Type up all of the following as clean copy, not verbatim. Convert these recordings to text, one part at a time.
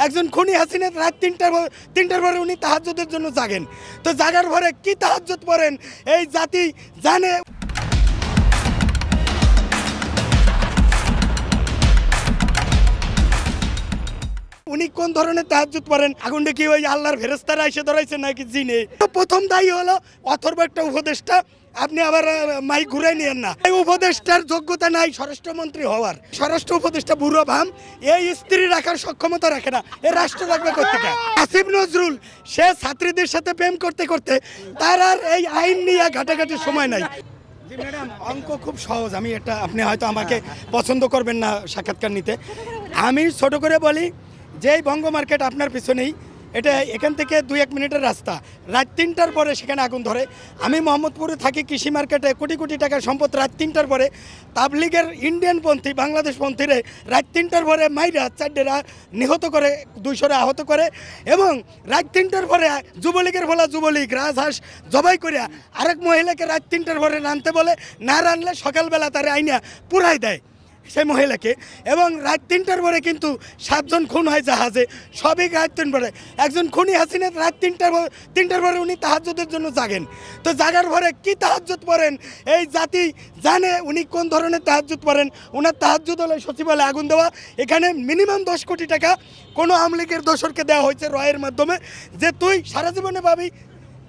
একজন খুনি হাসিনা রাত তিনটার পরে উনি তাহাজ্জুদের জন্য জাগেন। তো জাগার পরে কি তাহাজ্জুদ পড়েন এই জাতি জানে। উনি কোন ধরনের তাহাজ্জুদ পড়েন? আগুনটা কি ওই আল্লাহর ফেরেশতারা এসে ধরাইছে নাকি জিনে? প্রথম দায়ী হলো অথর্ব একটা উপদেষ্টা। আপনি আবার মাইক ঘুরাই নিয়েন না। এই উপদেষ্টার যোগ্যতা নাই স্বরাষ্ট্রমন্ত্রী হওয়ার। স্বরাষ্ট্র উপদেষ্টা বুড়ো ভাম, এই স্ত্রী রাখার সক্ষমতা রাখে না। এ রাষ্ট্র রাখবে কোথেকে? আসিফ নজরুল সে ছাত্রীদের সাথে প্রেম করতে করতে তার আর এই আইন নিয়ে ঘাটাঘাটির সময় নাই। জি ম্যাডাম, অঙ্ক খুব সহজ। আমি এটা আপনি হয়তো আমাকে পছন্দ করবেন না সাক্ষাৎকার নিতে। আমি ছোট করে বলি যে এই বঙ্গ মার্কেট আপনার পিছনেই, এটা এখান থেকে 2-1 মিনিটের রাস্তা। রাত 3টার পরে সেখানে আগুন ধরে। আমি মোহাম্মদপুরে থাকি, কৃষি মার্কেটে কোটি কোটি টাকার সম্পদ রাত 3টার পরে তাবলিগের ইন্ডিয়ানপন্থী বাংলাদেশপন্থীরে রাত 3টার পরে মাইরা 4টা নিহত করে, 200 আহত করে। এবং রাত 3টার পরে যুবলীগের বলা যুবলীগ রাজহাঁস জবাই করিয়া আরেক মহিলাকে রাত 3টার পরে রানতে বলে, না রানলে সকালবেলা তারে আইনা পুরাই দেয় সেই মহিলাকে। এবং রাত 3টার পরে কিন্তু 7 জন খুন হয় জাহাজে, সবই রাত 3 পরে। একজন খুনি হাসিনা রাত 3টার পরে উনি তাহাজ্জুদের জন্য জাগেন। তো জাগার পরে কি তাহাজ্জুদ পড়েন এই জাতি জানে উনি কোন ধরনের তাহাজ্জুদ পড়েন। ওনার তাহাজ্জুদ হলে সচিবালয়ে আগুন দেওয়া। এখানে মিনিমাম 10 কোটি টাকা কোনো আওয়ামী লীগের দোসরকে দেওয়া হয়েছে রয়ের মাধ্যমে, যে তুই সারা জীবনে পাবি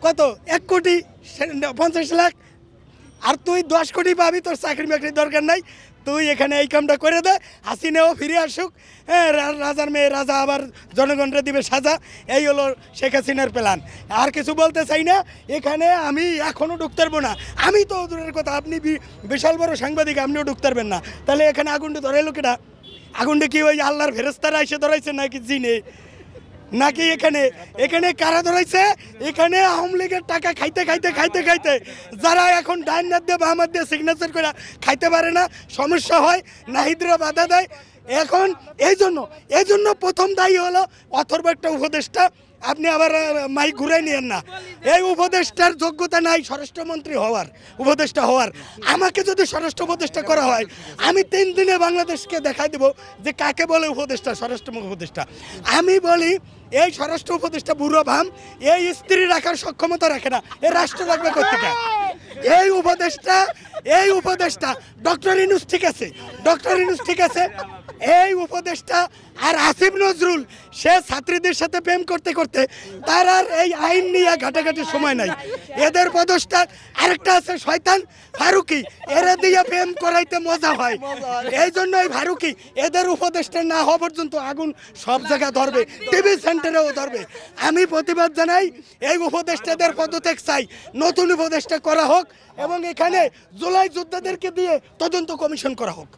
কত 1,50,00,000, আর তুই 10 কোটি পাবি, তোর চাকরি বাকরির দরকার নাই, তুই এখানে এই কামটা করে দে, হাসিনাও ফিরে আসুক। হ্যাঁ, রাজার মেয়ে রাজা আবার জনগণরে দিবে সাজা। এই হলো শেখ হাসিনার প্ল্যান। আর কিছু বলতে চাই না। এখানে আমি এখনও ঢুকতে পারবো না। আমি তো দূরের কথা, আপনি বিশাল বড় সাংবাদিক, আপনিও ঢুকতে পারবেন না। তাহলে এখানে আগুনটা ধরাইলো কেটা? আগুনটা কি ওই আল্লাহর ফেরেশতারা এসে ধরাইছে নাকি জিনে? নাকি এখানে কারা ধরাইছে? এখানে আওয়ামী লীগের টাকা খাইতে যারা এখন ডাইন নাদ দিয়ে বাহামাদ দিয়ে সিগনেচার করে খাইতে পারে না, সমস্যা হয়, নাহিদরা বাধা দেয়। এখন এই জন্য প্রথম দায়ী হলো অথর্ব একটা উপদেষ্টা। আপনি আবার মাইক ঘুরাই নিয়েন না। এই উপদেষ্টার যোগ্যতা নাই স্বরাষ্ট্রমন্ত্রী হওয়ার, উপদেষ্টা হওয়ার। আমাকে যদি স্বরাষ্ট্র উপদেষ্টা করা হয়, আমি 3 দিনে বাংলাদেশকে দেখাই দেব যে কাকে বলে উপদেষ্টা, স্বরাষ্ট্র উপদেষ্টা। আমি বলি এই স্বরাষ্ট্র উপদেষ্টা বুড়ো ভাম, এই স্ত্রী রাখার সক্ষমতা রাখে না। এ রাষ্ট্র রাখবে কোথেকে? এই উপদেষ্টা ডক্টর ইউনূস ঠিক আছে, এই উপদেষ্টা। আর আসিফ নজরুল সে ছাত্রীদের সাথে প্রেম করতে করতে তার আর এই আইন নিয়ে ঘাটাঘাটির সময় নাই। এদের পদস্থ আরেকটা আছে শয়তান ফারুকি, এরা দিয়ে প্রেম করাইতে মজা হয়। এই জন্য এই ফারুকি এদের উপদেষ্টা না হওয়া পর্যন্ত আগুন সব জায়গায় ধরবে, টিভি সেন্টারেও ধরবে। আমি প্রতিবাদ জানাই, এই উপদেষ্টাদের পদত্যাগ চাই, নতুন উপদেষ্টা করা হোক এবং এখানে জুলাই যোদ্ধাদেরকে দিয়ে তদন্ত কমিশন করা হোক।